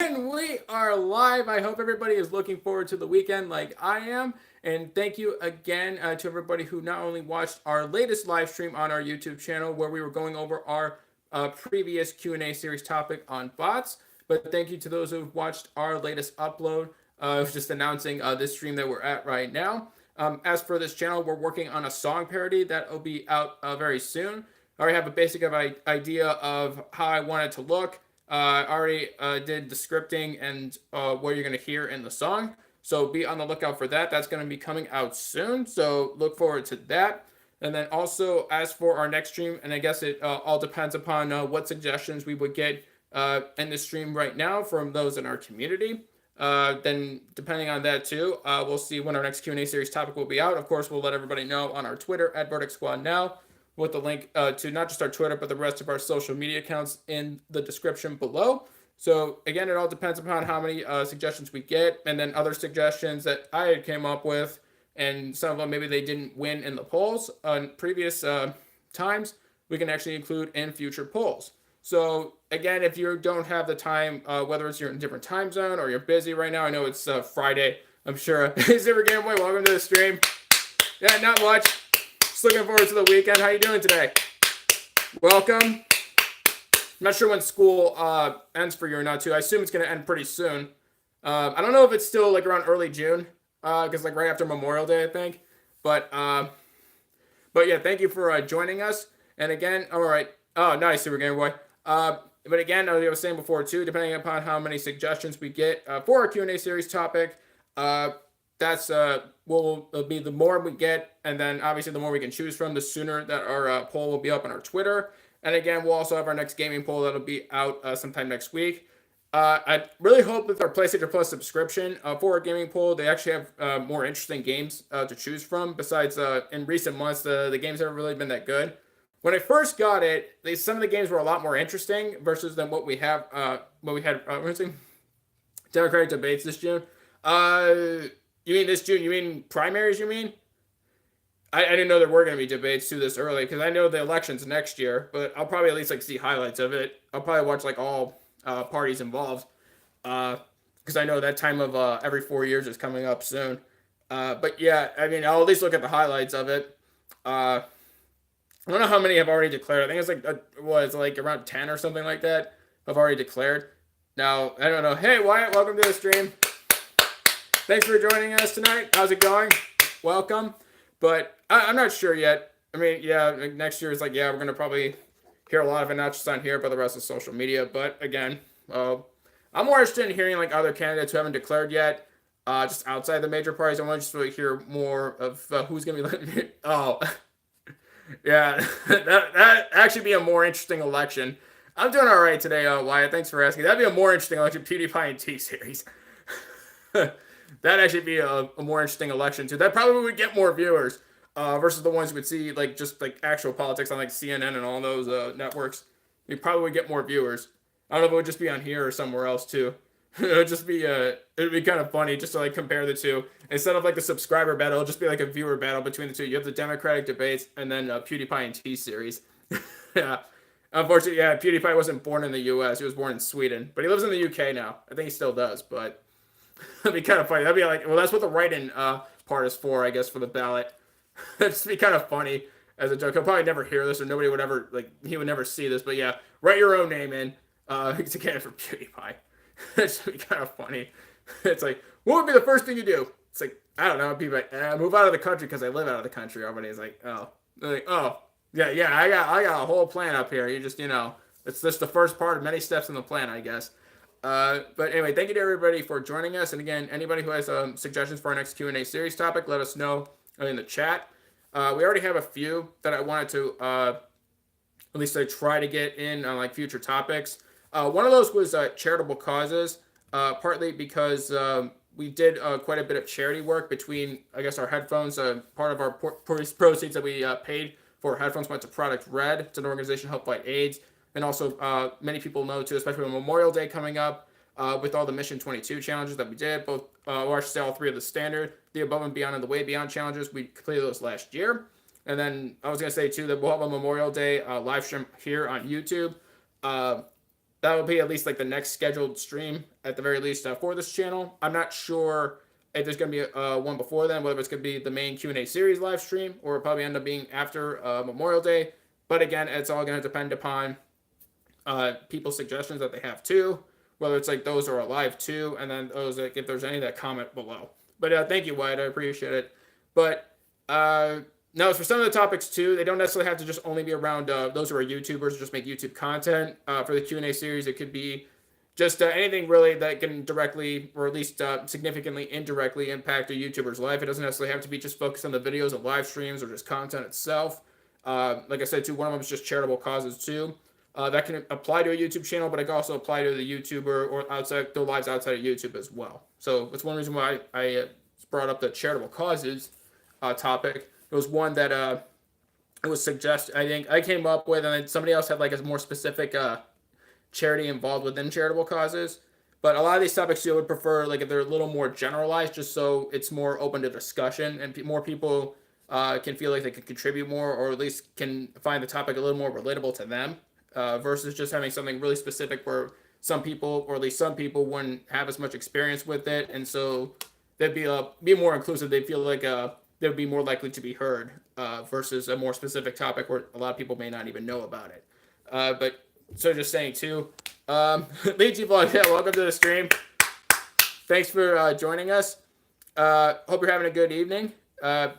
And we are live. I hope everybody is looking forward to the weekend like I am. And thank you again to everybody who not only watched our latest live stream on our YouTube channel where we were going over our previous Q&A series topic on bots, but thank you to those who've watched our latest upload. I was just announcing this stream that we're at right now. As for this channel, we're working on a song parody that will be out very soon. I already have a basic idea of how I want it to look. I already did the scripting and what you're going to hear in the song. So be on the lookout for that. That's going to be coming out soon. So look forward to that. And then also, as for our next stream, and I guess it all depends upon what suggestions we would get in the stream right now from those in our community. Then depending on that too, we'll see when our next Q&A series topic will be out. Of course, we'll let everybody know on our Twitter at VerdictSquadNow, with the link to not just our Twitter, but the rest of our social media accounts in the description below. So again, it all depends upon how many suggestions we get, and then other suggestions that I had came up with, and some of them maybe they didn't win in the polls on previous times, we can actually include in future polls. So again, if you don't have the time, whether it's you're in a different time zone or you're busy right now, I know it's Friday, I'm sure. Super Game Boy, welcome to the stream. Yeah, not much. Just looking forward to the weekend. How you doing today? Welcome. I'm not sure when school ends for you or not too. I assume it's going to end pretty soon. I don't know if it's still like around early June, because like right after Memorial Day, I think. But yeah, thank you for joining us. And again, all right. Oh, nice, Super Game Boy. But again, as I was saying before too, depending upon how many suggestions we get for our Q&A series topic, that's will be the more we get, and then obviously the more we can choose from, the sooner that our poll will be up on our Twitter. And again, we'll also have our next gaming poll that'll be out sometime next week. I really hope that our PlayStation Plus subscription for our gaming poll, they actually have more interesting games to choose from. Besides, in recent months, the games haven't really been that good. When I first got it, some of the games were a lot more interesting versus than what we have. What we had. Democratic debates this June. You mean this June? You mean primaries? You mean? I didn't know there were going to be debates too this early, because I know the election's next year, but I'll probably at least like see highlights of it. I'll probably watch like all parties involved, because I know that time of every 4 years is coming up soon. But yeah, I mean, I'll at least look at the highlights of it. I don't know how many have already declared. I think it's like was like around 10 or something like that have already declared. Now I don't know. Hey Wyatt, welcome to the stream. Thanks for joining us tonight. How's it going? Welcome. But I'm not sure yet. I mean, yeah, next year is like, yeah, we're going to probably hear a lot of it, not just on here, but the rest of social media. But again, I'm more interested in hearing like other candidates who haven't declared yet, just outside the major parties. I want to just really hear more of who's going to be. Oh, yeah, that actually be a more interesting election. I'm doing all right today, Wyatt. Thanks for asking. That'd be a more interesting election, PewDiePie and T-Series. That'd actually be a more interesting election too. That probably would get more viewers versus the ones you would see like just like actual politics on like CNN and all those networks. We probably would get more viewers. I don't know if it would just be on here or somewhere else too. It would just be it'd be kind of funny just to like compare the two. Instead of like the subscriber battle, it'll just be like a viewer battle between the two. You have the Democratic debates and then PewDiePie and T-Series. Yeah. Unfortunately, yeah, PewDiePie wasn't born in the U.S. He was born in Sweden, but he lives in the U.K. now. I think he still does, but that'd be kind of funny. That'd be like, well, that's what the write-in part is for, I guess, for the ballot. That'd just be kind of funny as a joke. He'll probably never hear this, or nobody would ever, like, he would never see this, but yeah, write your own name in to get it for PewDiePie. That should be kind of funny. It's like, what would be the first thing you do? It's like, I don't know. People like, move out of the country because I live out of the country. Everybody's like, oh. They're like, oh, yeah, I got a whole plan up here. You just, it's just the first part of many steps in the plan, I guess. But anyway, thank you to everybody for joining us. And again, anybody who has suggestions for our next Q&A series topic, let us know in the chat. We already have a few that I wanted to at least I try to get in on like future topics. One of those was charitable causes, partly because we did quite a bit of charity work between, I guess, our headphones. Part of our proceeds that we paid for headphones went to Product Red. It's an organization to help fight AIDS. And also, many people know, too, especially with Memorial Day coming up, with all the Mission 22 challenges that we did, both, or I should say all three of the standard, the Above and Beyond, and the Way Beyond challenges. We completed those last year. And then I was going to say, too, that we'll have a Memorial Day live stream here on YouTube. that will be at least like the next scheduled stream at the very least for this channel. I'm not sure if there's going to be one before then, whether it's going to be the main Q&A series live stream or it'll probably end up being after Memorial Day. But again, it's all going to depend upon people's suggestions that they have too, whether it's like those are alive too, and then those like if there's any that comment below. But thank you, Wyatt, I appreciate it. But no, for some of the topics too, they don't necessarily have to just only be around those who are YouTubers or just make YouTube content. For the Q&A series, it could be just anything really that can directly or at least significantly indirectly impact a YouTuber's life. It doesn't necessarily have to be just focused on the videos and live streams or just content itself. Like I said too, one of them is just charitable causes too. That can apply to a YouTube channel, but it can also apply to the YouTuber or outside their lives outside of YouTube as well. So that's one reason why I brought up the charitable causes topic. It was one that it was suggested. I think I came up with, and then somebody else had like a more specific charity involved within charitable causes. But a lot of these topics you would prefer like if they're a little more generalized, just so it's more open to discussion and more people can feel like they can contribute more, or at least can find the topic a little more relatable to them, versus just having something really specific where some people, or at least some people, wouldn't have as much experience with it, and so they'd be more inclusive. They feel like they would be more likely to be heard versus a more specific topic where a lot of people may not even know about it. But so just saying too, Leechy Vlog, yeah, welcome to the stream. Thanks for joining us. Hope you're having a good evening. I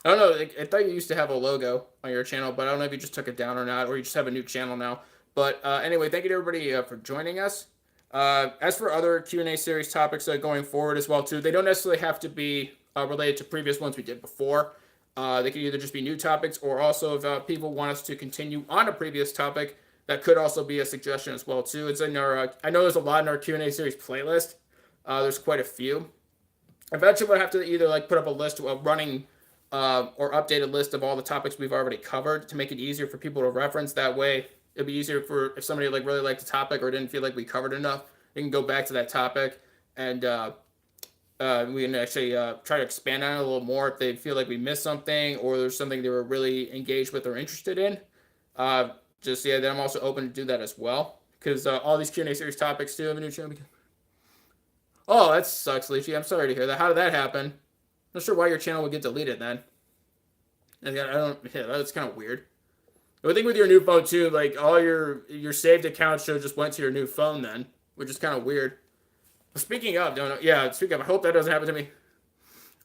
don't know, I thought you used to have a logo on your channel, but I don't know if you just took it down or not, or you just have a new channel now. But anyway, thank you to everybody for joining us. As for other Q&A series topics going forward as well too, they don't necessarily have to be related to previous ones we did before. They could either just be new topics, or also if people want us to continue on a previous topic, that could also be a suggestion as well too. It's in our I know there's a lot in our Q&A series playlist. There's quite a few. Eventually we'll have to either like put up a list of running or updated list of all the topics we've already covered to make it easier for people to reference. That way it'd be easier for if somebody like really liked the topic or didn't feel like we covered enough, they can go back to that topic and we can actually try to expand on it a little more if they feel like we missed something or there's something they were really engaged with or interested in. Then I'm also open to do that as well, because all these Q&A series topics do have a new channel. Oh, that sucks, Leechy. I'm sorry to hear that. How did that happen? Not sure why your channel would get deleted then. Yeah, that's kind of weird. I would think with your new phone too, like all your saved accounts should just went to your new phone then, which is kind of weird. Speaking of, I hope that doesn't happen to me.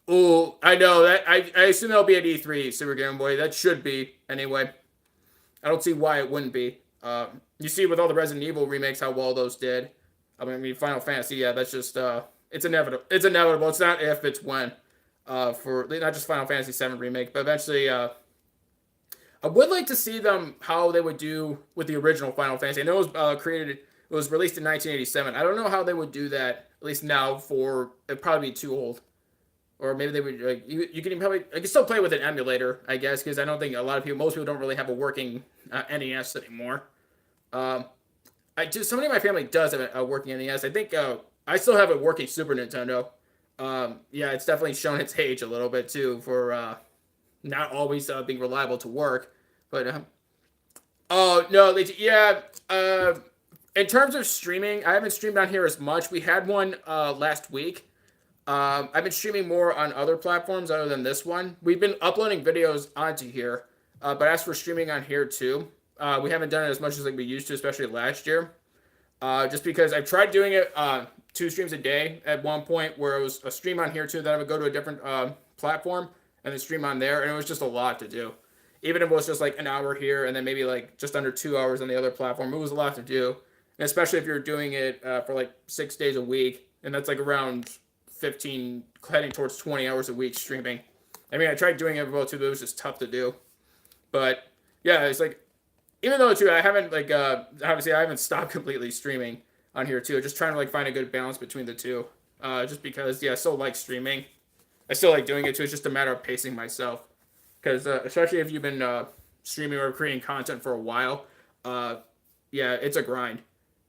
Oh, I know that. I assume that'll be at E3, Super Game Boy. That should be anyway. I don't see why it wouldn't be. You see with all the Resident Evil remakes how well those did. I mean, Final Fantasy, yeah, that's just it's inevitable. It's inevitable. It's not if, it's when. For not just Final Fantasy VII remake, but eventually, I would like to see them how they would do with the original Final Fantasy. I know it was it was released in 1987. I don't know how they would do that, at least now, for it'd probably be too old. Or maybe they would, like, you can probably, I can still play with an emulator, I guess, because I don't think most people don't really have a working NES anymore. Somebody in my family does have a working NES. I think I still have a working Super Nintendo. It's definitely shown its age a little bit too for not always being reliable to work. But oh no, in terms of streaming, I haven't streamed on here as much. We had one last week. I've been streaming more on other platforms other than this one. We've been uploading videos onto here, but as for streaming on here too, we haven't done it as much as like we used to, especially last year. Just because I've tried doing it 2 streams a day at one point, where it was a stream on here too, then I would go to a different platform and then stream on there, and it was just a lot to do. Even if it was just like an hour here and then maybe like just under 2 hours on the other platform, it was a lot to do. And especially if you're doing it for like 6 days a week, and that's like around 15, heading towards 20 hours a week streaming. I mean, I tried doing it too, but it was just tough to do. But yeah, it's like, even though too, I haven't like obviously I haven't stopped completely streaming on here too. Just trying to like find a good balance between the two. Just because I still like streaming. I still like doing it too. It's just a matter of pacing myself. Because especially if you've been streaming or creating content for a while, it's a grind.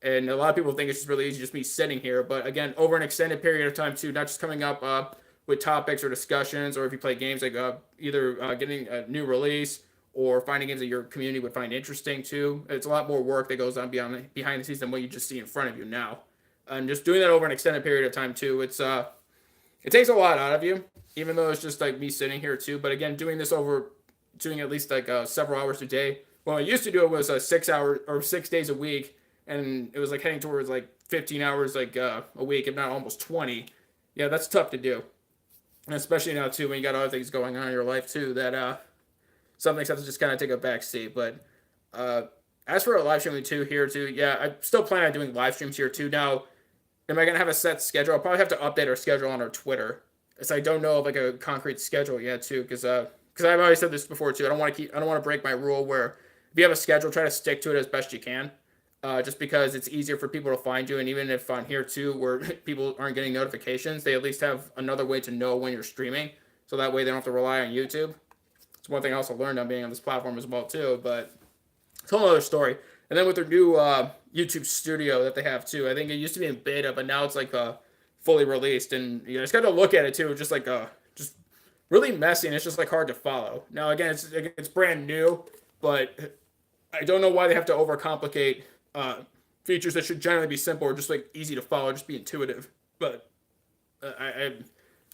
And a lot of people think it's just really easy, just me sitting here. But again, over an extended period of time too, not just coming up with topics or discussions, or if you play games, like either getting a new release or finding games that your community would find interesting too. It's a lot more work that goes on behind the scenes than what you just see in front of you now. And just doing that over an extended period of time too, it takes a lot out of you, even though it's just like me sitting here too. But again, doing at least like several hours a day. Well, I used to do it was 6 hours or 6 days a week, and it was like heading towards like 15 hours like a week, if not almost 20. Yeah, that's tough to do, and especially now too when you got other things going on in your life too that some things have to just kind of take a back seat. But uh, as for a live streaming too here too, yeah, I still plan on doing live streams here too. Now, am I gonna have a set schedule? I'll probably have to update our schedule on our Twitter, as I don't know of like a concrete schedule yet too, because I've always said this before too. I don't want to break my rule where if you have a schedule, try to stick to it as best you can. Just because it's easier for people to find you, and even if on here too, where people aren't getting notifications, they at least have another way to know when you're streaming, so that way they don't have to rely on YouTube. It's one thing I also learned on being on this platform as well too, but it's a whole other story. And then with their new YouTube Studio that they have too, I think it used to be in beta, but now it's like fully released, and you just got to look at it too, just like just really messy, and it's just like hard to follow. Now again, it's brand new, but I don't know why they have to overcomplicate features that should generally be simple or just like easy to follow, just be intuitive. But I have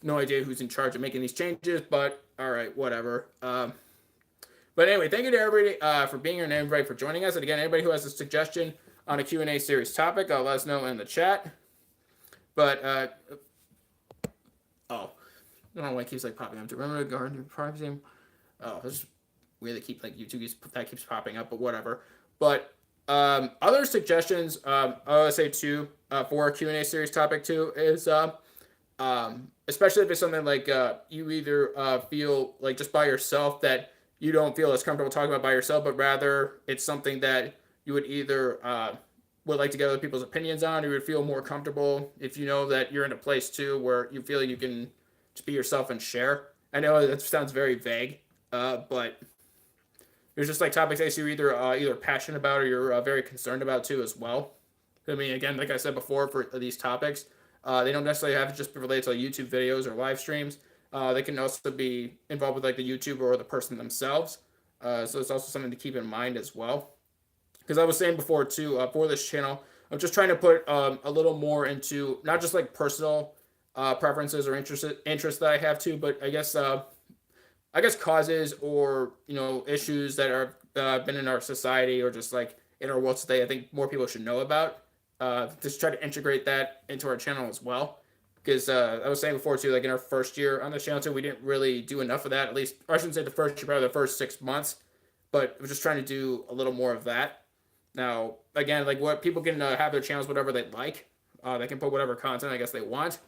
no idea who's in charge of making these changes. But all right, whatever. But anyway, thank you to everybody for being here and everybody for joining us. And again, anybody who has a suggestion on a Q&A series topic, let us know in the chat. But I don't know why it keeps like popping up. Remember to guard your privacy? Oh, it's weird that keeps popping up, but whatever. But other suggestions, I would say too, for a Q&A series topic too, is especially if it's something like you either feel like just by yourself that you don't feel as comfortable talking about by yourself, but rather it's something that you would either would like to get other people's opinions on, or you would feel more comfortable if you know that you're in a place too where you feel like you can just be yourself and share. I know that sounds very vague, but there's just like topics that you're either passionate about or you're very concerned about too as well. I mean, again, like I said before, for these topics, they don't necessarily have to just be related to like YouTube videos or live streams. They can also be involved with like the YouTuber or the person themselves. So it's also something to keep in mind as well. Because I was saying before too, for this channel, I'm just trying to put a little more into not just like personal preferences or interests that I have too, but I guess causes or issues that are been in our society or just like in our world today. I think more people should know about. Just try to integrate that into our channel as well. Because I was saying before too, like in our first year on the channel too, we didn't really do enough of that. At least, or I shouldn't say the first year, probably the first 6 months. But we're just trying to do a little more of that. Now, again, like what people can have their channels whatever they like. They can put whatever content I guess they want.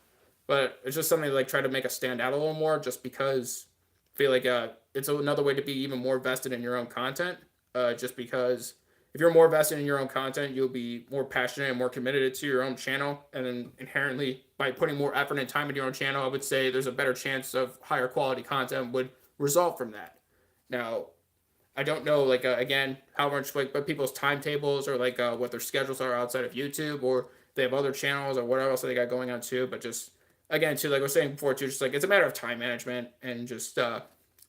But it's just something to like try to make us stand out a little more, just because I feel like it's another way to be even more vested in your own content. Just because if you're more vested in your own content, you'll be more passionate and more committed to your own channel. And then inherently, by putting more effort and time into your own channel, I would say there's a better chance of higher quality content would result from that. Now, I don't know, like, again, how much, like, but people's timetables or, like, what their schedules are outside of YouTube, or they have other channels or whatever else they got going on, too. But just, again, too, like I was saying before, too, just, like, it's a matter of time management and just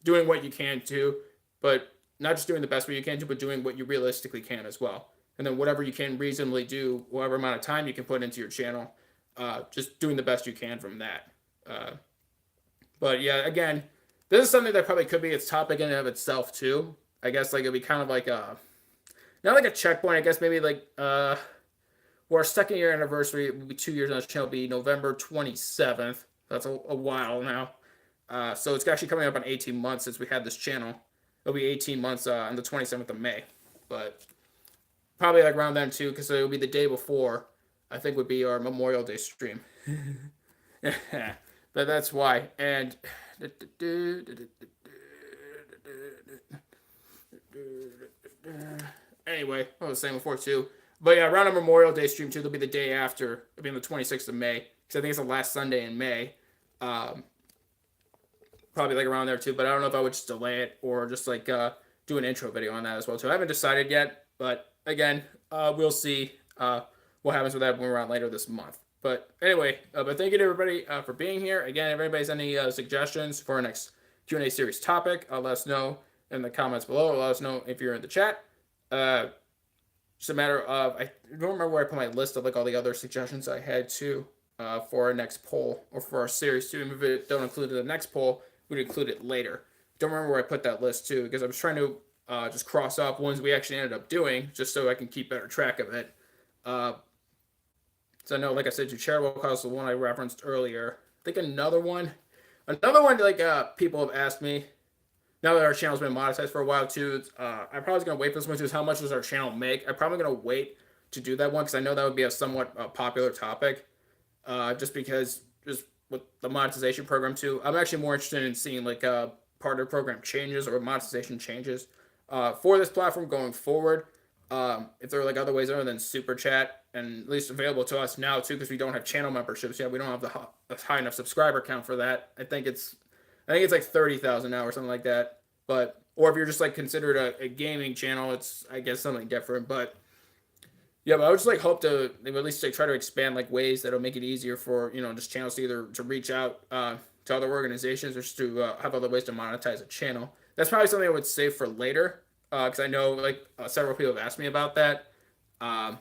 doing what you can, too. But not just doing the best way you can do, but doing what you realistically can as well. And then whatever you can reasonably do, whatever amount of time you can put into your channel, just doing the best you can from that. But yeah, again, this is something that probably could be its topic in and of itself too. I guess like it'd be kind of like not like a checkpoint. I guess maybe like our second year anniversary will be 2 years on this channel. Will be November 27th. That's a while now. So it's actually coming up on 18 months since we had this channel. It'll be 18 months on the 27th of May. But probably like around then too, because it'll be the day before, I think would be our Memorial Day stream. But that's why. And anyway, I was saying before too. But yeah, around a Memorial Day stream too, it'll be the day after. It'll be on the 26th of May. Because I think it's the last Sunday in May. Probably like around there too. But I don't know if I would just delay it or just like do an intro video on that as well too. I haven't decided yet. But again, we'll see what happens with that when we're on later this month. But anyway, but thank you to everybody for being here. Again, if anybody's any suggestions for our next Q&A series topic, let us know in the comments below. Let us know if you're in the chat. Just a matter of, I don't remember where I put my list of like all the other suggestions I had too for our next poll or for our series too. And if it don't include the next poll, we'd include it later. Don't remember where I put that list too, because I was trying to just cross off ones we actually ended up doing, just so I can keep better track of it. So I know, like I said, your charitable cause, the one I referenced earlier. I think another one like people have asked me. Now that our channel's been monetized for a while too, I'm probably gonna wait for this one. Is how much does our channel make? I'm probably gonna wait to do that one because I know that would be a somewhat popular topic. Just because just with the monetization program too, I'm actually more interested in seeing like partner program changes or monetization changes for this platform going forward. If there are like other ways other than super chat, and at least available to us now too, because we don't have channel memberships yet. We don't have the high enough subscriber count for that. I think it's like 30,000 now or something like that. But or if you're just like considered a gaming channel, it's I guess something different. But yeah, but I would just like hope to at least like try to expand like ways that'll make it easier for just channels to either to reach out to other organizations or just to have other ways to monetize a channel. That's probably something I would save for later because I know like several people have asked me about that. I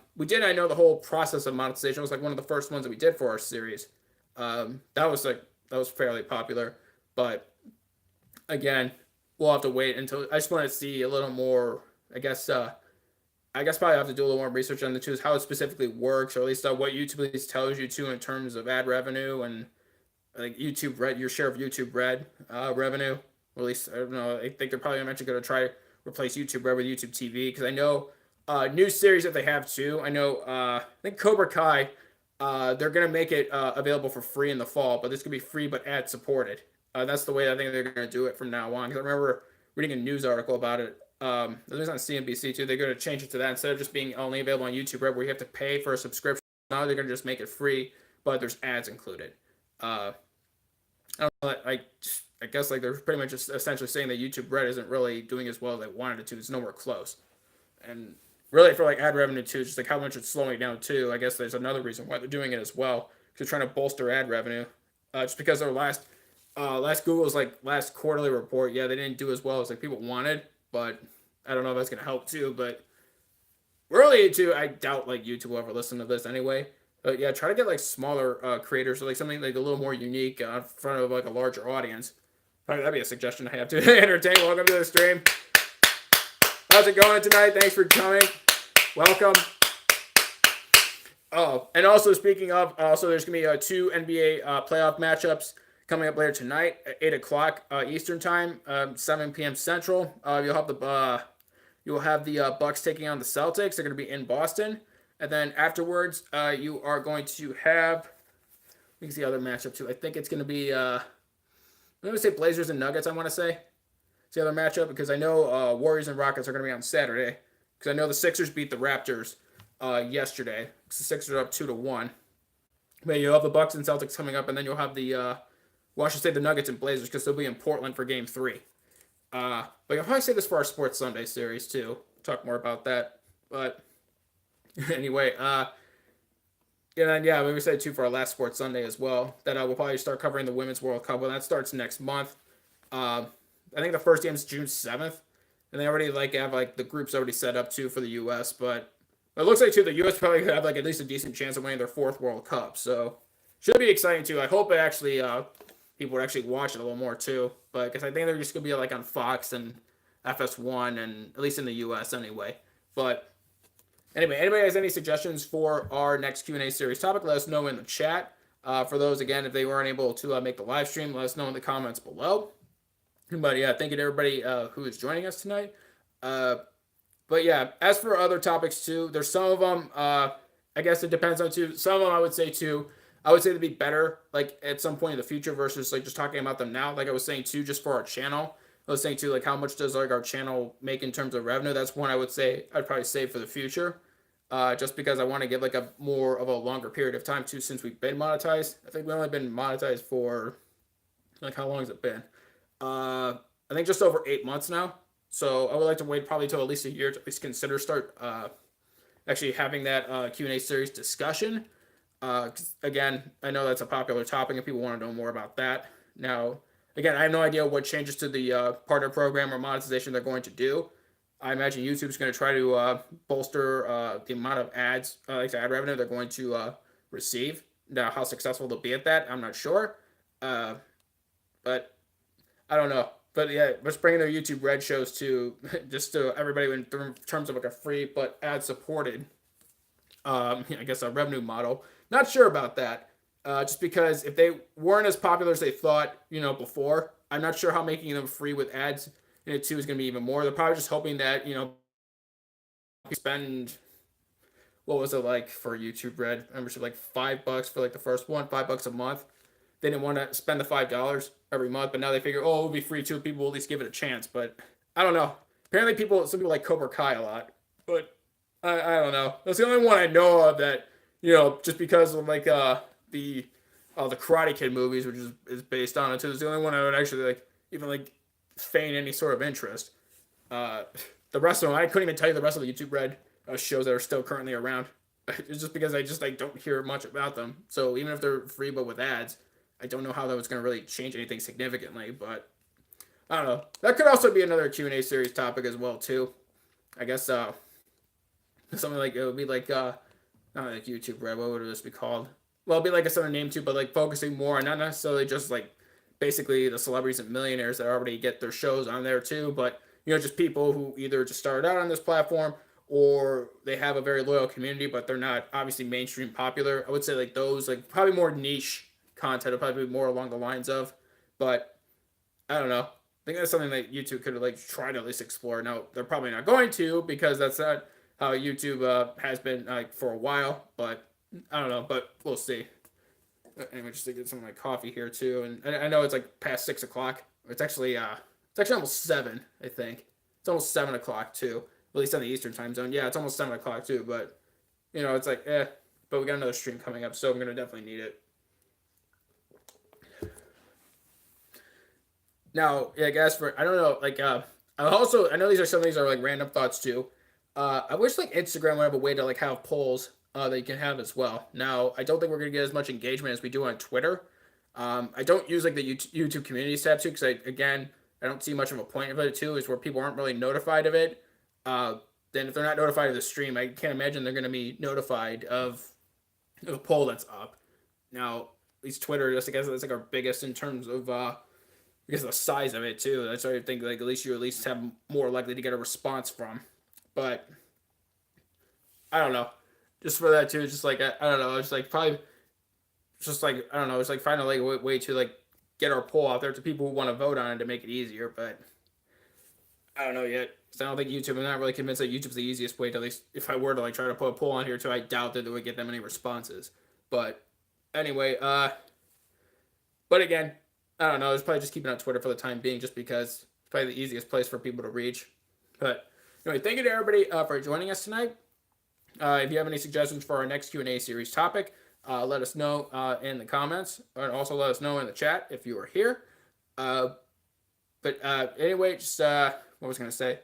know the whole process of monetization was like one of the first ones that we did for our series. That was fairly popular, but again, we'll have to wait until I just want to see a little more. I guess probably have to do a little more research on the two, how it specifically works, or at least what YouTube at least tells you to in terms of ad revenue and like YouTube Red, your share of YouTube Red revenue. Or at least I don't know. I think they're probably eventually going to try to replace YouTube Red with YouTube TV because I know new series that they have too. I know I think Cobra Kai. They're gonna make it available for free in the fall, but this could be free but ad supported. That's the way I think they're gonna do it from now on. Because I remember reading a news article about it. It was on CNBC too. They're gonna change it to that instead of just being only available on YouTube Red, where you have to pay for a subscription. Now they're gonna just make it free, but there's ads included. I don't know, I guess like they're pretty much just essentially saying that YouTube Red isn't really doing as well as they wanted it to. It's nowhere close, and really for like ad revenue too, just like how much it's slowing down too. I guess there's another reason why they're doing it as well. They're trying to bolster ad revenue, just because their last Google's like last quarterly report, yeah, they didn't do as well as like people wanted, but I don't know if that's gonna help too. But really too, I doubt like YouTube will ever listen to this anyway. But yeah, try to get like smaller creators or like something like a little more unique in front of like a larger audience. Probably that'd be a suggestion I have to entertain. Welcome to the stream. How's it going tonight? Thanks for coming. Welcome. Oh, and also speaking of, there's gonna be 2 NBA playoff matchups coming up later tonight at 8 o'clock Eastern time, 7 p.m. Central. You'll have the Bucks taking on the Celtics. They're gonna be in Boston, and then afterwards, you are going to have. We can see the other matchup too. I think it's gonna be. I'm gonna say Blazers and Nuggets. I want to say. It's the other matchup because I know Warriors and Rockets are going to be on Saturday. Because I know the Sixers beat the Raptors yesterday. The Sixers are up 2-1. But you'll have the Bucks and Celtics coming up, and then you'll have the I should say the Nuggets and Blazers because they'll be in Portland for Game 3. But I'll probably say this for our Sports Sunday series too. Talk more about that. But anyway, and then maybe we said too for our last Sports Sunday as well that we'll probably start covering the Women's World Cup. Well, that starts next month. I think the first game is June 7th, and they already have the groups already set up too for the U.S. But it looks like too the U.S. probably have like at least a decent chance of winning their 4th World Cup. So should be exciting too. I hope it actually people would actually watch it a little more too. But because I think they're just gonna be like on Fox and FS1 and at least in the U.S. anyway. But anyway, anybody has any suggestions for our next Q&A series topic? Let us know in the chat. For those again, if they weren't able to make the live stream, let us know in the comments below. But yeah, thank you to everybody who is joining us tonight. But yeah, as for other topics too, there's some of them, I guess it depends on too. Some of them I would say they'd be better like at some point in the future versus like just talking about them now. Like I was saying too, just for our channel. I was saying too, like how much does like our channel make in terms of revenue? That's one I would say I'd probably save for the future. Just because I want to give like a more of a longer period of time too since we've been monetized. I think we've only been monetized for like how long has it been? I think just over 8 months now. So I would like to wait probably till at least a year to at least consider start actually having that Q&A series discussion. Again, I know that's a popular topic and people want to know more about that. Now, again, I have no idea what changes to the partner program or monetization they're going to do. I imagine YouTube's going to try to bolster the amount of ads, like ad revenue they're going to receive. Now, how successful they'll be at that, I'm not sure. Uh, but I don't know. But yeah, just bringing their YouTube Red shows to just to everybody in terms of like a free but ad supported, I guess a revenue model. Not sure about that. Just because if they weren't as popular as they thought, before, I'm not sure how making them free with ads in it too is going to be even more. They're probably just hoping that spend what was it like for YouTube Red membership, like $5 for like the first one, $5 a month. They didn't want to spend the $5 every month, but now they figure, oh, it'll be free too. People will at least give it a chance. But I don't know. Apparently, some people like Cobra Kai a lot, but I don't know. That's the only one I know of that just because of like the Karate Kid movies, which is based on it too. It's the only one I would actually like even like feign any sort of interest. The rest of them, I couldn't even tell you the rest of the YouTube Red shows that are still currently around. It's just because I just like don't hear much about them. So even if they're free but with ads, I don't know how that was going to really change anything significantly. But I don't know. That could also be another Q&A series topic as well too. I guess something like it would be like not like YouTube Red. What would this be called? Well, it'd be like a similar name too, but like focusing more on not necessarily just like basically the celebrities and millionaires that already get their shows on there too, but just people who either just started out on this platform or they have a very loyal community, but they're not obviously mainstream popular. I would say like those, like probably more niche content, would probably be more along the lines of, but I don't know. I think that's something that YouTube could like try to at least explore. Now they're probably not going to because that's not how YouTube has been like for a while, but I don't know, but we'll see. Anyway, just to get some of my coffee here too, and I know it's like past 6 o'clock. It's actually almost 7, I think. It's almost 7 o'clock too, at least on the Eastern time zone. Yeah, it's almost 7 o'clock too, but it's like but we got another stream coming up, so I'm gonna definitely need it. Now, yeah, guys, I don't know, like I know some of these are like random thoughts too. I wish like Instagram would have a way to like have polls that you can have as well. Now, I don't think we're gonna get as much engagement as we do on Twitter. I don't use like the YouTube communities tab too because I don't see much of a point of it too. Is where people aren't really notified of it. Then if they're not notified of the stream, I can't imagine they're gonna be notified of a poll that's up. Now, at least Twitter, just I guess that's like our biggest in terms of because of the size of it too. That's why I think like at least you have more likely to get a response from. But I don't know. Just for that too, it's just like I don't know. It's like probably just like I don't know. It's like finding like a way to like get our poll out there to people who want to vote on it to make it easier. But I don't know yet. Because I don't think YouTube. I'm not really convinced that YouTube's the easiest way to at least if I were to like try to put a poll on here too. I doubt that it would get that many responses. But anyway, but again, I don't know. It's probably just keeping it on Twitter for the time being, just because it's probably the easiest place for people to reach. But anyway, thank you to everybody for joining us tonight. If you have any suggestions for our next Q&A series topic, let us know in the comments, and also let us know in the chat if you are here. But anyway, just what was I going to say?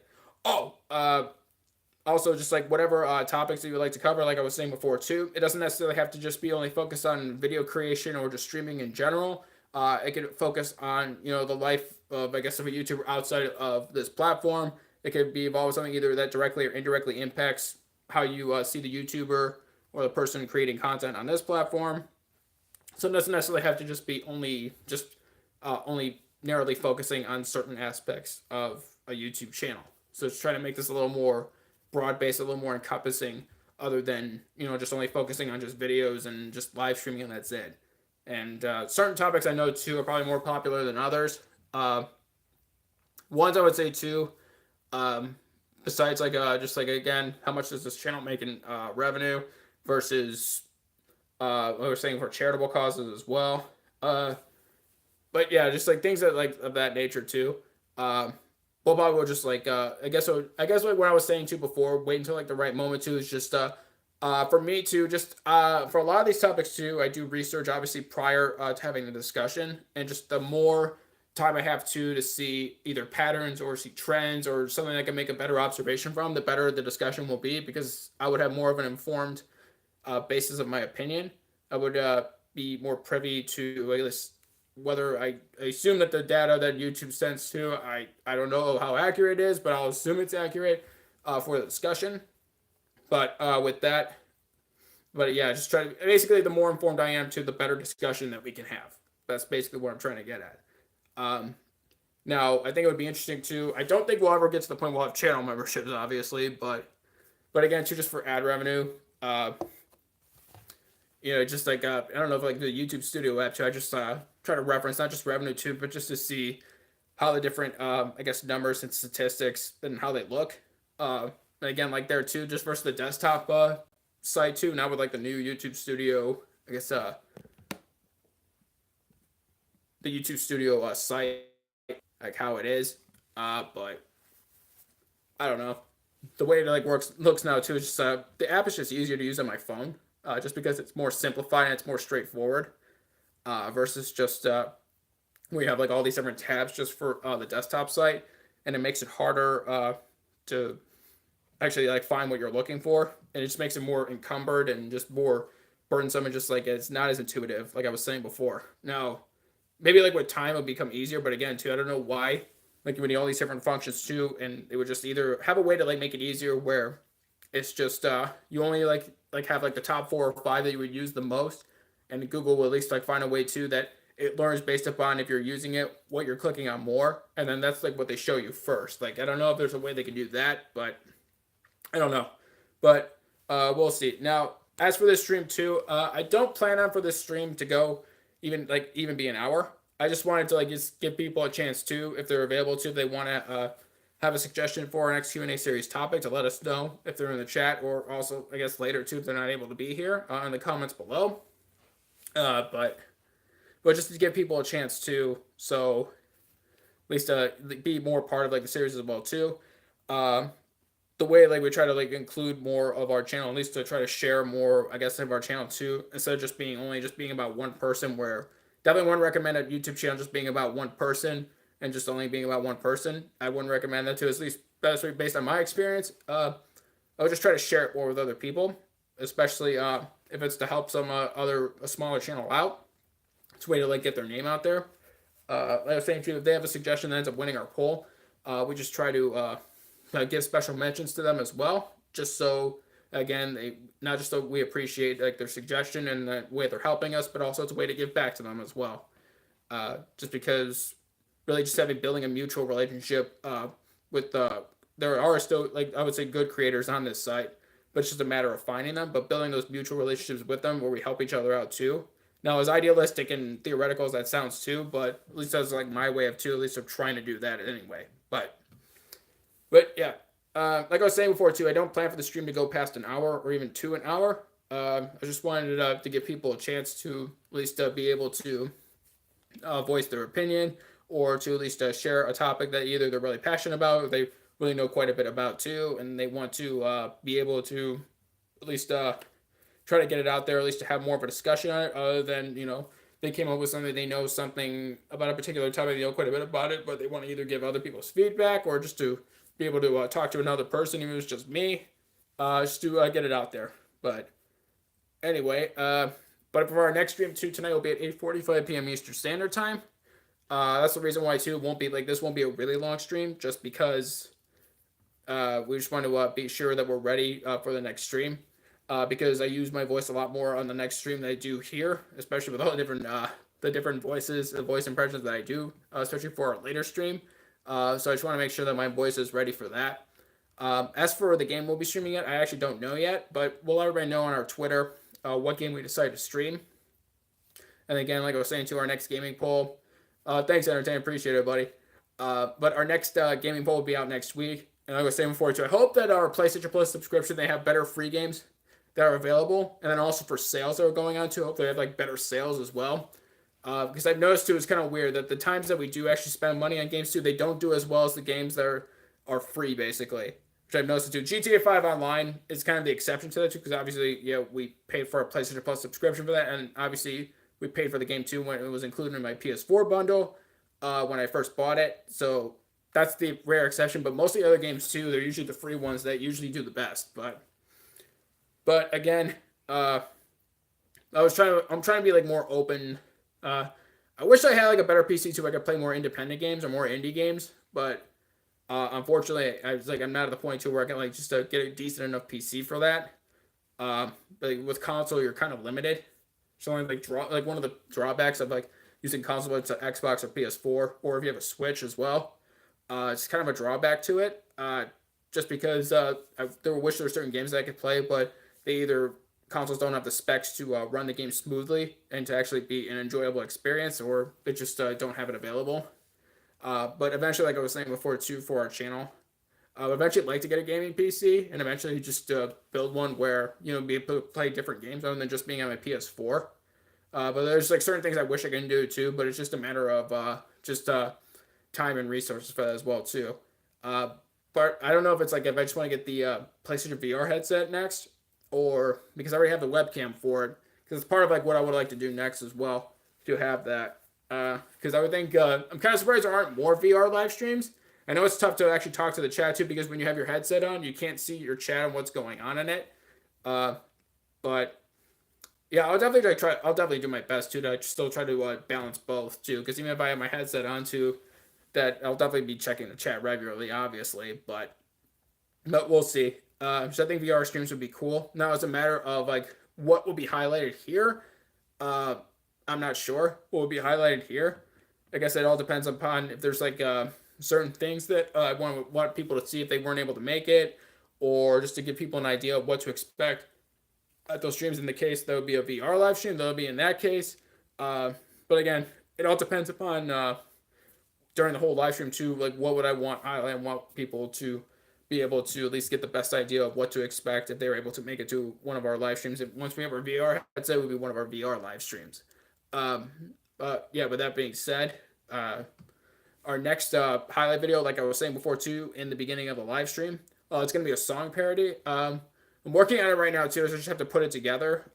Also, just like whatever topics that you would like to cover, like I was saying before too, it doesn't necessarily have to just be only focused on video creation or just streaming in general. It could focus on the life of a YouTuber outside of this platform. It could be involved with something either that directly or indirectly impacts how you see the YouTuber or the person creating content on this platform. So it doesn't necessarily have to just be only narrowly focusing on certain aspects of a YouTube channel. So it's trying to make this a little more broad-based, a little more encompassing, other than just only focusing on just videos and just live streaming and that's it. And certain topics I know too are probably more popular than others. Ones I would say too, besides like just like again, how much does this channel make in revenue versus what we're saying for charitable causes as well. But yeah, just like things that like of that nature too. Well, probably will just like I guess like what I was saying too before, wait until like the right moment too is just for me to just for a lot of these topics too, I do research obviously prior to having the discussion, and just the more time I have to see either patterns or see trends or something I can make a better observation from, the better the discussion will be, because I would have more of an informed basis of my opinion. I would be more privy to whether I assume that the data that YouTube sends to, I don't know how accurate it is, but I'll assume it's accurate for the discussion. But with that, but yeah, just try to basically the more informed I am, to the better discussion that we can have. That's basically what I'm trying to get at. Um, Now, I think it would be interesting too. I don't think we'll ever get to the point we'll have channel memberships, obviously, but again, too, just for ad revenue. Just like I don't know if like the YouTube Studio app too. I just try to reference not just revenue too, but just to see how the different I guess numbers and statistics and how they look. And again, like there too, just versus the desktop site too. Now with like the new YouTube Studio, I guess the YouTube Studio site, like how it is. But I don't know. The way it like looks now too is just the app is just easier to use on my phone, just because it's more simplified and it's more straightforward, versus just we have like all these different tabs just for the desktop site, and it makes it harder to actually like find what you're looking for, and it just makes it more encumbered and just more burdensome, and just like it's not as intuitive, like I was saying before. Now, maybe like with time it'll become easier, but again, too, I don't know why. Like we need all these different functions too, and it would just either have a way to like make it easier where it's just you only like have like the top 4 or 5 that you would use the most, and Google will at least like find a way too that it learns based upon if you're using it, what you're clicking on more, and then that's like what they show you first. Like I don't know if there's a way they can do that, but I don't know. But we'll see. Now, as for this stream too, I don't plan on for this stream to go even be an hour. I just wanted to like just give people a chance too, if they're available to, if they want to have a suggestion for our next Q&A series topic, to let us know if they're in the chat, or also I guess later too if they're not able to be here in the comments below. But just to give people a chance too, so at least be more part of like the series as well too. The way like we try to like include more of our channel, at least to try to share more, I guess, of our channel too, instead of just being about one person. Where definitely wouldn't recommend a YouTube channel just being about one person and just only being about one person. I wouldn't recommend that too. At least that's based on my experience. I would just try to share it more with other people, especially if it's to help some a smaller channel out. It's a way to like get their name out there. Like I was saying too, if they have a suggestion that ends up winning our poll, we just try to give special mentions to them as well, just so again not just so we appreciate like their suggestion and the way they're helping us, but also it's a way to give back to them as well. Just because really just building a mutual relationship with there are still, like I would say, good creators on this site, but it's just a matter of finding them, but building those mutual relationships with them where we help each other out too. Now, as idealistic and theoretical as that sounds too, but at least that's like my way of too, at least of trying to do that anyway. But yeah, like I was saying before too, I don't plan for the stream to go past an hour or even to an hour. I just wanted to give people a chance to at least be able to voice their opinion, or to at least share a topic that either they're really passionate about, or they really know quite a bit about too, and they want to be able to at least try to get it out there, at least to have more of a discussion on it, other than they came up with something, they know something about a particular topic, they know quite a bit about it, but they want to either give other people's feedback or just to be able to talk to another person, even if it's just me, just to get it out there. But anyway, but for our next stream too tonight will be at 8:45 p.m. Eastern Standard Time. That's the reason why too this won't be a really long stream, just because we just want to be sure that we're ready for the next stream. Because I use my voice a lot more on the next stream than I do here, especially with all the different voices, the voice impressions that I do, especially for our later stream. So I just want to make sure that my voice is ready for that. As for the game we'll be streaming it, I actually don't know yet, but we'll let everybody know on our Twitter what game we decide to stream. And again, like I was saying, to our next gaming poll. Thanks, Entertain. Appreciate it, buddy. But our next gaming poll will be out next week. And like I was saying before, too, I hope that our PlayStation Plus subscription, they have better free games that are available. And then also for sales that are going on, too. I hope they have like better sales as well. Because I've noticed, too, it's kind of weird that the times that we do actually spend money on games, too, they don't do as well as the games that are free, basically. Which I've noticed, too. GTA 5 Online is kind of the exception to that, too, because obviously, we paid for a PlayStation Plus subscription for that, and obviously we paid for the game, too, when it was included in my PS4 bundle when I first bought it. So that's the rare exception, but most of the other games, too, they're usually the free ones that usually do the best. But again, I'm trying to be like more open I wish I had like a better PC too. I could play more independent games or more indie games, but unfortunately, I'm not at the point too where I can like just get a decent enough PC for that. But like, with console, you're kind of limited. So only like one of the drawbacks of like using console, whether it's an Xbox or PS4, or if you have a Switch as well, it's kind of a drawback to it. Just because there wish there were certain games that I could play, but they either consoles don't have the specs to run the game smoothly and to actually be an enjoyable experience, or they just don't have it available. But eventually, like I was saying before, too, for our channel, eventually I'd like to get a gaming PC and eventually just build one where be able to play different games other than just being on my PS4. But there's like certain things I wish I can do too, but it's just a matter of just time and resources for that as well too. Uh, but I don't know if it's like if I just want to get the PlayStation VR headset next, or because I already have the webcam for it, because it's part of like what I would like to do next as well to have that. Because I would think I'm kind of surprised there aren't more VR live streams. I know it's tough to actually talk to the chat too because when you have your headset on, you can't see your chat and what's going on in it. Uh, but yeah, I'll definitely try. I'll definitely do my best too to still try to balance both too. Because even if I have my headset on too, that I'll definitely be checking the chat regularly, obviously. But we'll see. So I think VR streams would be cool. Now it's a matter of like what will be highlighted here. Uh, I'm not sure what will be highlighted here. I guess it all depends upon if there's like certain things that I want people to see if they weren't able to make it, or just to give people an idea of what to expect at those streams. In the case that would be a VR live stream, that would be in that case. But again, it all depends upon during the whole live stream too. Like, what would I want? I want people to be able to at least get the best idea of what to expect if they were able to make it to one of our live streams. If once we have our VR headset, it would be one of our VR live streams. Um, but yeah, with that being said, our next highlight video, like I was saying before too, in the beginning of the live stream, it's gonna be a song parody. I'm working on it right now too, so I just have to put it together.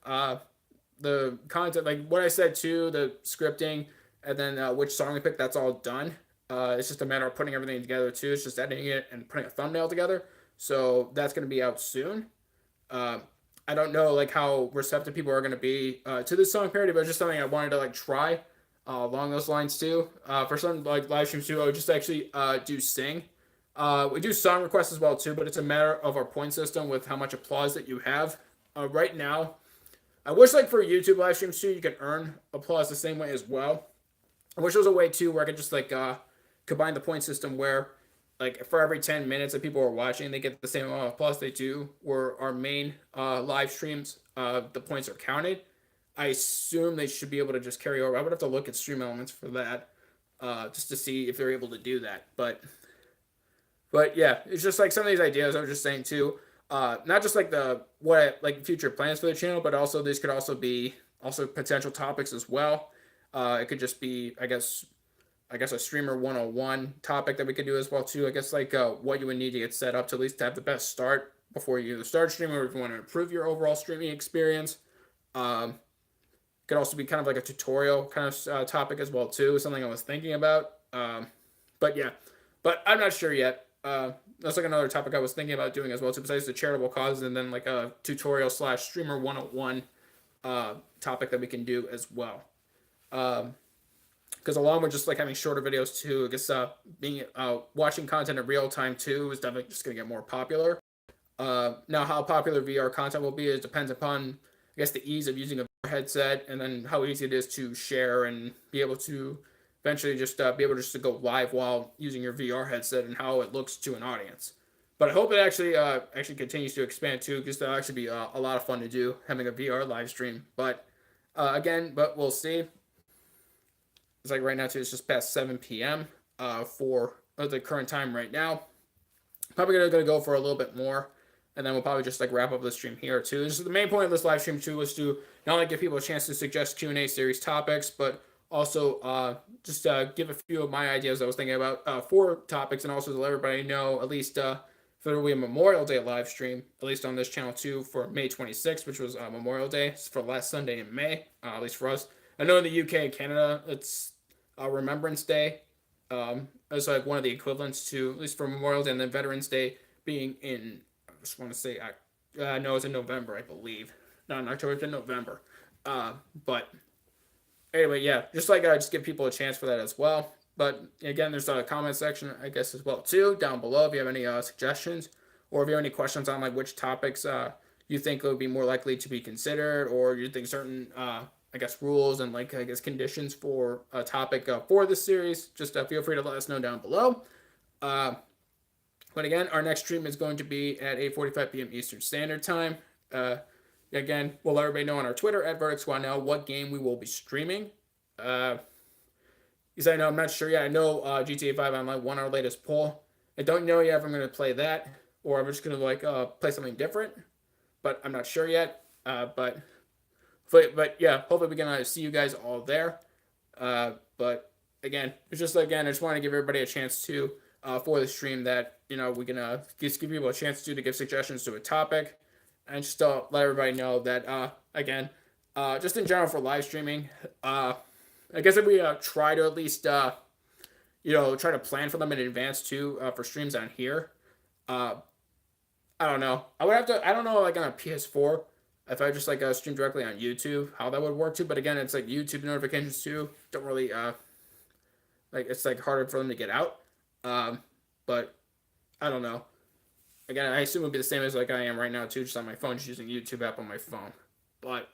The content, like what I said too, the scripting, and then which song we pick, that's all done. It's just a matter of putting everything together too. It's just editing it and putting a thumbnail together. So that's gonna be out soon. Uh, I don't know like how receptive people are gonna be to this song parody, but it's just something I wanted to like try along those lines too. For some like live streams too, I would just actually do sing. We do song requests as well too, but it's a matter of our point system with how much applause that you have. Right now, I wish like for YouTube live streams too, you can earn applause the same way as well. I wish there was a way too where I could just like combine the point system where like for every 10 minutes that people are watching, they get the same amount of applause they do. Where our main live streams, the points are counted. I assume they should be able to just carry over. I would have to look at stream elements for that, just to see if they're able to do that. But yeah, it's just like some of these ideas I was just saying too. Not just like like future plans for the channel, but also these could also be also potential topics as well. It could just be, I guess a streamer 101 topic that we could do as well too. I guess like what you would need to get set up to at least have the best start before you either start streaming, or if you want to improve your overall streaming experience. Um, could also be kind of like a tutorial kind of topic as well too. Something I was thinking about. But yeah, but I'm not sure yet. That's like another topic I was thinking about doing as well too, besides the charitable causes, and then like a tutorial slash streamer 101 topic that we can do as well. Because along with just like having shorter videos too, I guess being watching content in real time too is definitely just gonna get more popular. Now, how popular VR content will be, it depends upon, I guess, the ease of using a VR headset, and then how easy it is to share and be able to eventually just be able just to go live while using your VR headset, and how it looks to an audience. But I hope it actually continues to expand too, because that'll actually be a lot of fun to do, having a VR live stream. But but we'll see. It's like right now too, it's just past 7 p.m. For the current time right now. Probably gonna go for a little bit more, and then we'll probably just like wrap up the stream here too. This is the main point of this live stream too, was to not only give people a chance to suggest Q&A series topics, but also just give a few of my ideas I was thinking about for topics, and also to let everybody know at least if there will be a Memorial Day live stream, at least on this channel too, for May 26th, which was Memorial Day. It's for last Sunday in May, at least for us. I know in the UK and Canada, it's Remembrance Day. It's like one of the equivalents to, at least for Memorial Day, and then Veterans Day being in, I just want to say, no, it's in November, I believe. Not in October, it's in November. But anyway, yeah, just like just give people a chance for that as well. But again, there's a comment section, I guess, as well too, down below if you have any suggestions, or if you have any questions on like which topics you think would be more likely to be considered, or you think certain I guess rules and like I guess conditions for a topic for this series, just feel free to let us know down below. Uh, but again, our next stream is going to be at 8:45 p.m. Eastern Standard Time. Again, we'll let everybody know on our Twitter at VerdictSquadNow what game we will be streaming. Because I know I'm not sure yet. I know GTA 5 Online won our latest poll. I don't know yet if I'm going to play that or I'm just going to like play something different. But I'm not sure yet. But yeah, hopefully we can see you guys all there. But again, it's just again, I just want to give everybody a chance to for the stream that we can just give people a chance to give suggestions to a topic, and just let everybody know that again, just in general for live streaming, I guess if we try to at least try to plan for them in advance too for streams on here. I don't know. I would have to. I don't know like on a PS4 if I just like stream directly on YouTube how that would work too. But again, it's like YouTube notifications too don't really like it's like harder for them to get out. But I don't know. Again, I assume it would be the same as like I am right now too, just on my phone, just using YouTube app on my phone. But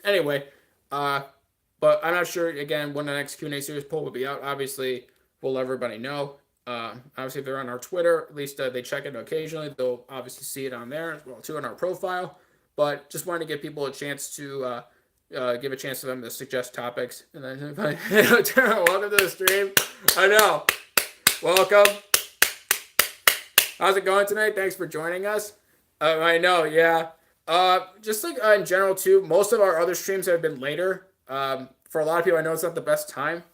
anyway, but I'm not sure again when the next Q&A series poll will be out. Obviously, we'll let everybody know. Obviously, if they're on our Twitter, at least they check it occasionally. They'll obviously see it on there as well too on our profile. But just wanted to give people a chance to give a chance to them to suggest topics. And then, welcome to the stream. I know. Welcome. How's it going tonight? Thanks for joining us. I know, yeah. Just like in general too, most of our other streams have been later. For a lot of people, I know it's not the best time.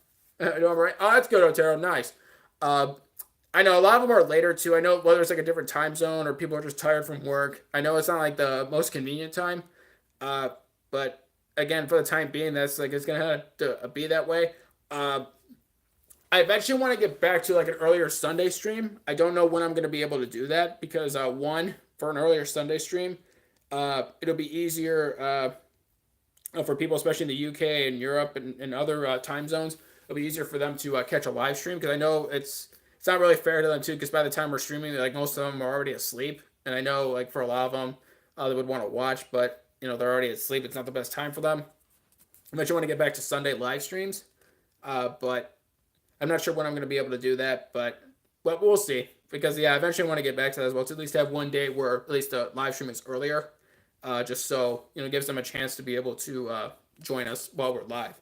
Right? Oh, that's good, Otero. Nice. I know a lot of them are later too. I know whether it's like a different time zone or people are just tired from work. I know it's not like the most convenient time. But again, for the time being, that's like it's gonna have to be that way. I eventually want to get back to like an earlier Sunday stream. I don't know when I'm going to be able to do that because one, for an earlier Sunday stream, it'll be easier for people, especially in the UK and Europe and other time zones. It'll be easier for them to catch a live stream because I know it's not really fair to them too because by the time we're streaming, like most of them are already asleep. And I know like for a lot of them, they would want to watch, but they're already asleep. It's not the best time for them. Eventually want to get back to Sunday live streams, but I'm not sure when I'm going to be able to do that, but we'll see. Because, yeah, I eventually want to get back to that as well. To at least have one day where at least the live stream is earlier. Just so, gives them a chance to be able to join us while we're live.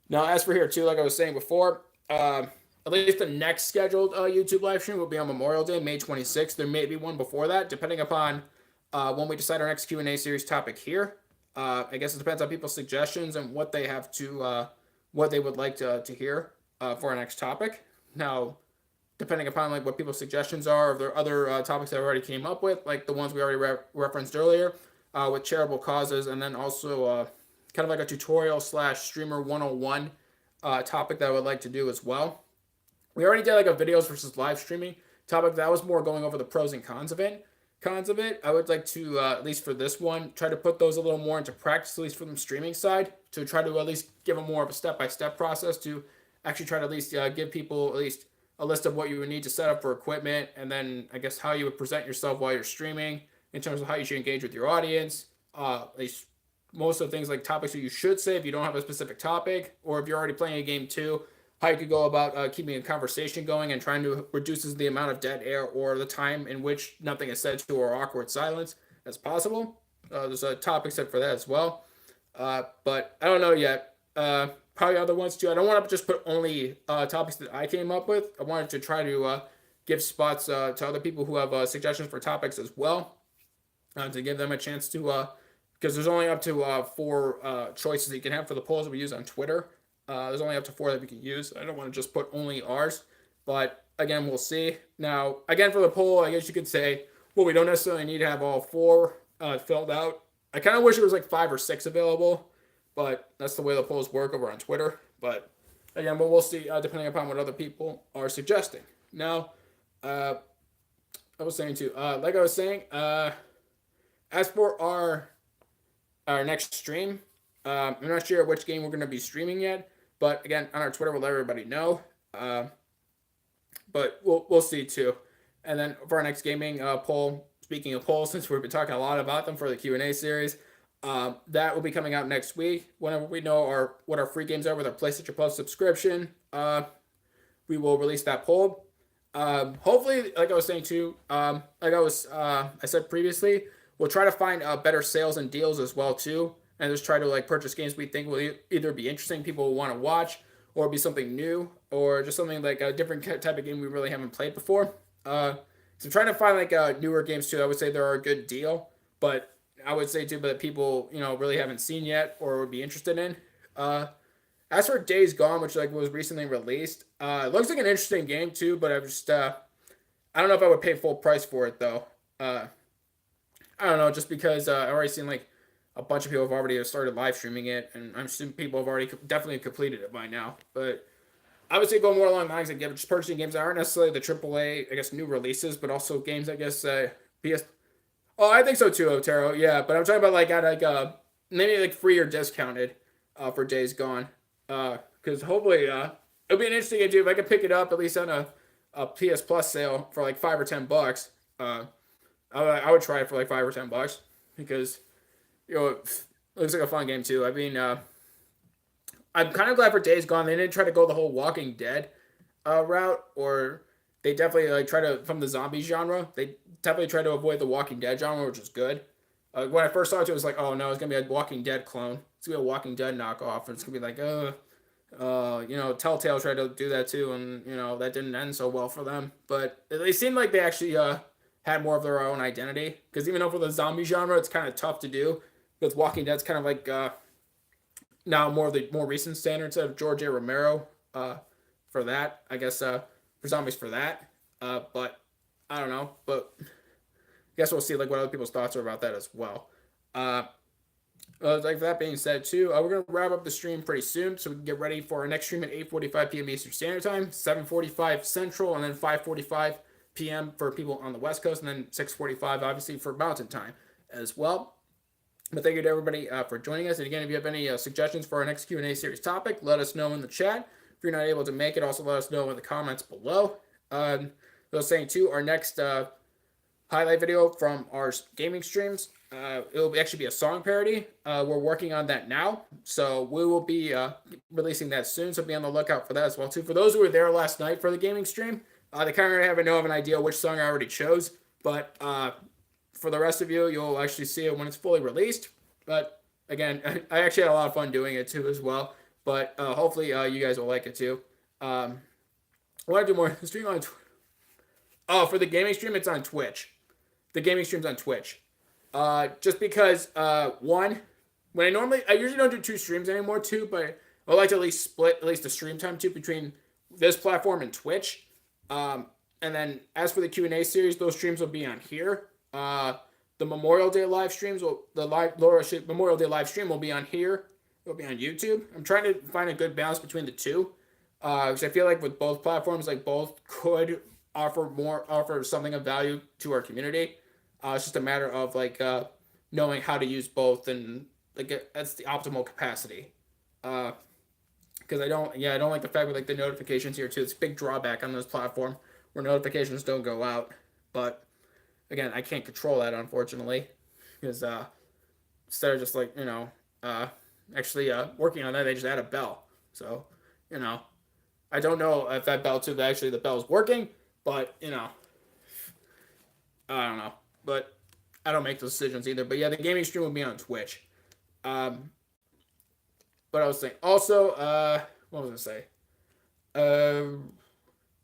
Now, as for here, too, like I was saying before, at least the next scheduled YouTube live stream will be on Memorial Day, May 26th. There may be one before that, depending upon when we decide our next Q&A series topic here. I guess it depends on people's suggestions and what they have to, what they would like to hear. For our next topic. Now, depending upon like what people's suggestions are, if there are other topics that I already came up with, like the ones we already referenced earlier, with charitable causes, and then also kind of like a tutorial / streamer 101 topic that I would like to do as well. We already did like a videos versus live streaming topic that was more going over the pros and cons of it. I would like to, at least for this one, try to put those a little more into practice, at least from the streaming side, to try to at least give them more of a step-by-step process to actually try to at least give people at least a list of what you would need to set up for equipment, and then I guess how you would present yourself while you're streaming in terms of how you should engage with your audience. At least most of the things like topics that you should say if you don't have a specific topic, or if you're already playing a game too, how you could go about keeping a conversation going and trying to reduce the amount of dead air or the time in which nothing is said to or awkward silence as possible. There's a topic set for that as well. But I don't know yet. Probably other ones too. I don't want to just put only topics that I came up with. I wanted to try to give spots to other people who have suggestions for topics as well, to give them a chance to, because there's only up to 4 choices that you can have for the polls that we use on Twitter. There's only up to 4 that we can use. I don't want to just put only ours, but again, we'll see. Now, again, for the poll, I guess you could say, well, we don't necessarily need to have all 4 filled out. I kind of wish it was like 5 or 6 available, but that's the way the polls work over on Twitter. But again, we'll see depending upon what other people are suggesting. Now, I was saying too, like I was saying, as for our next stream, I'm not sure which game we're going to be streaming yet, but again, on our Twitter, we'll let everybody know. But we'll see too. And then for our next gaming poll, speaking of polls, since we've been talking a lot about them for the Q&A series, that will be coming out next week. Whenever we know what our free games are with our PlayStation Plus subscription, we will release that poll. Hopefully, like I was saying too, I said previously, we'll try to find better sales and deals as well too, and just try to like purchase games we think will either be interesting, people will want to watch, or be something new, or just something like a different type of game we really haven't played before. So I'm trying to find like newer games too. I would say they're a good deal, but I would say too, but people really haven't seen yet or would be interested in. As for Days Gone, which like was recently released, it looks like an interesting game too. But I don't know if I would pay full price for it though. I don't know, just because I've already seen like a bunch of people have already started live streaming it, and I'm assuming people have already definitely completed it by now. But I would say go more along the lines of just purchasing games that aren't necessarily the AAA, I guess, new releases, but also games, I guess, PS. Oh, I think so too, Otero. Yeah, but I'm talking about like at like maybe like free or discounted for Days Gone. Because hopefully it'll be an interesting game too if I could pick it up at least on a PS Plus sale for like $5 or $10. I would try it for like $5 or $10 because it looks like a fun game too. I mean, I'm kind of glad for Days Gone they didn't try to go the whole Walking Dead route, or they definitely like try to from the zombie genre. They definitely try to avoid the Walking Dead genre, which is good. When I first saw it, it was like, oh no, it's gonna be a Walking Dead clone. It's gonna be a Walking Dead knockoff, and it's gonna be like, Telltale tried to do that too, and that didn't end so well for them. But they seemed like they actually had more of their own identity, because even though for the zombie genre, it's kind of tough to do, because Walking Dead's kind of like now more of the more recent standards of George A. Romero for that, I guess, for zombies for that. But I don't know, but I guess we'll see like what other people's thoughts are about that as well. Like that being said, too, we're gonna wrap up the stream pretty soon, so we can get ready for our next stream at 8:45 p.m. Eastern Standard Time, 7:45 Central, and then 5:45 p.m. for people on the West Coast, and then 6:45 obviously for Mountain Time as well. But thank you to everybody for joining us. And again, if you have any suggestions for our next Q&A series topic, let us know in the chat. If you're not able to make it, also let us know in the comments below. I was saying too, our next highlight video from our gaming streams, it'll actually be a song parody. We're working on that now, so we will be releasing that soon. So be on the lookout for that as well too. For those who were there last night for the gaming stream, they kind of have an idea which song I already chose. But for the rest of you, you'll actually see it when it's fully released. But again, I actually had a lot of fun doing it too as well. But hopefully you guys will like it too. I want to do more stream on Twitch. Oh, for the gaming stream, it's on Twitch. The gaming stream's on Twitch. Just because one, when I usually don't do two streams anymore too, but I like to at least split at least the stream time too between this platform and Twitch. And then as for the Q&A series, those streams will be on here. The Memorial Day live streams Memorial Day live stream will be on here. It'll be on YouTube. I'm trying to find a good balance between the two, because I feel like with both platforms, like both could offer something of value to our community. It's just a matter of like knowing how to use both, and like that's the optimal capacity. Because I don't like the fact with like the notifications here too. It's a big drawback on this platform where notifications don't go out. But again, I can't control that unfortunately, because instead of just like actually working on that, they just add a bell. So I don't know if that bell too actually the bell's working, but I don't know. But I don't make those decisions either. But yeah, the gaming stream will be on Twitch. But I was saying also, what was I say?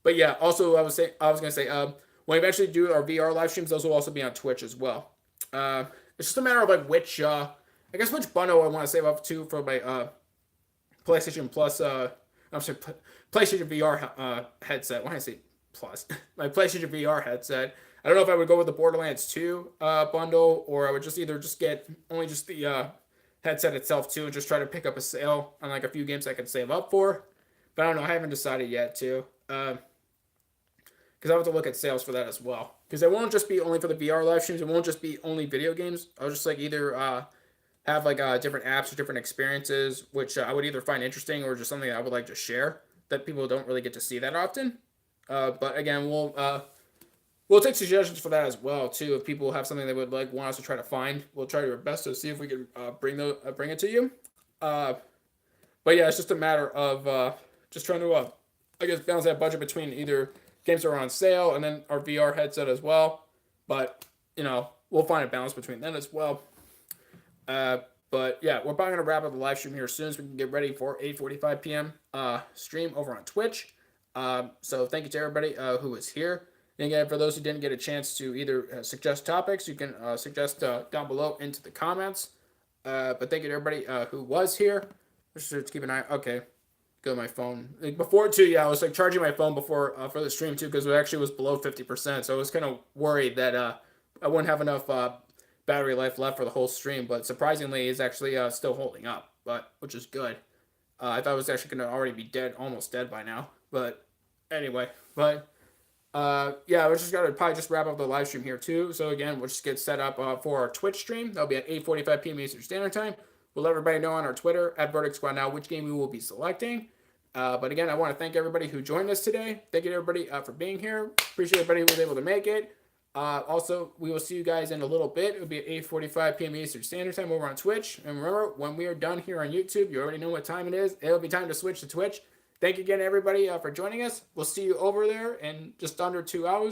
But yeah, also I was gonna say, when we eventually do our VR live streams, those will also be on Twitch as well. It's just a matter of like which bundle I want to save up to for my PlayStation Plus. I'm sorry, PlayStation VR headset. Why did I say Plus? My PlayStation VR headset. I don't know if I would go with the Borderlands 2 bundle, or I would just get only just the headset itself too, and just try to pick up a sale on like a few games I could save up for. But I don't know. I haven't decided yet too, because I have to look at sales for that as well. Because it won't just be only for the VR live streams. It won't just be only video games. I'll just like either have like different apps or different experiences, which I would either find interesting or just something I would like to share that people don't really get to see that often. But again, we'll take suggestions for that as well too. If people have something they would like want us to try to find, we'll try our best to see if we can bring it to you. Uh, but yeah, it's just a matter of just trying to I guess balance that budget between either games that are on sale and then our VR headset as well. But we'll find a balance between them as well. But yeah, we're probably gonna wrap up the live stream here soon, so we can get ready for 8:45 p.m. Stream over on Twitch. So thank you to everybody who was here. And again, for those who didn't get a chance to either suggest topics, you can suggest down below into the comments. But thank you to everybody who was here. Just keep an eye. Okay, go to my phone. Like before too, yeah, I was like charging my phone before for the stream too because it actually was below 50%. So I was kind of worried that I wouldn't have enough battery life left for the whole stream. But surprisingly, it's actually still holding up, which is good. I thought it was actually going to already be dead, almost dead by now. But anyway, yeah, we're just gonna probably just wrap up the live stream here too. So again, we'll just get set up for our Twitch stream. That'll be at 8:45 p.m. Eastern Standard Time. We'll let everybody know on our Twitter at VerdictSquadNow which game we will be selecting. But again, I want to thank everybody who joined us today. Thank you to everybody for being here. Appreciate everybody who was able to make it. Also, we will see you guys in a little bit. It'll be at 8:45 p.m. Eastern Standard Time over on Twitch. And remember, when we are done here on YouTube, you already know what time it is. It'll be time to switch to Twitch. Thank you again, everybody, for joining us. We'll see you over there in just under 2 hours.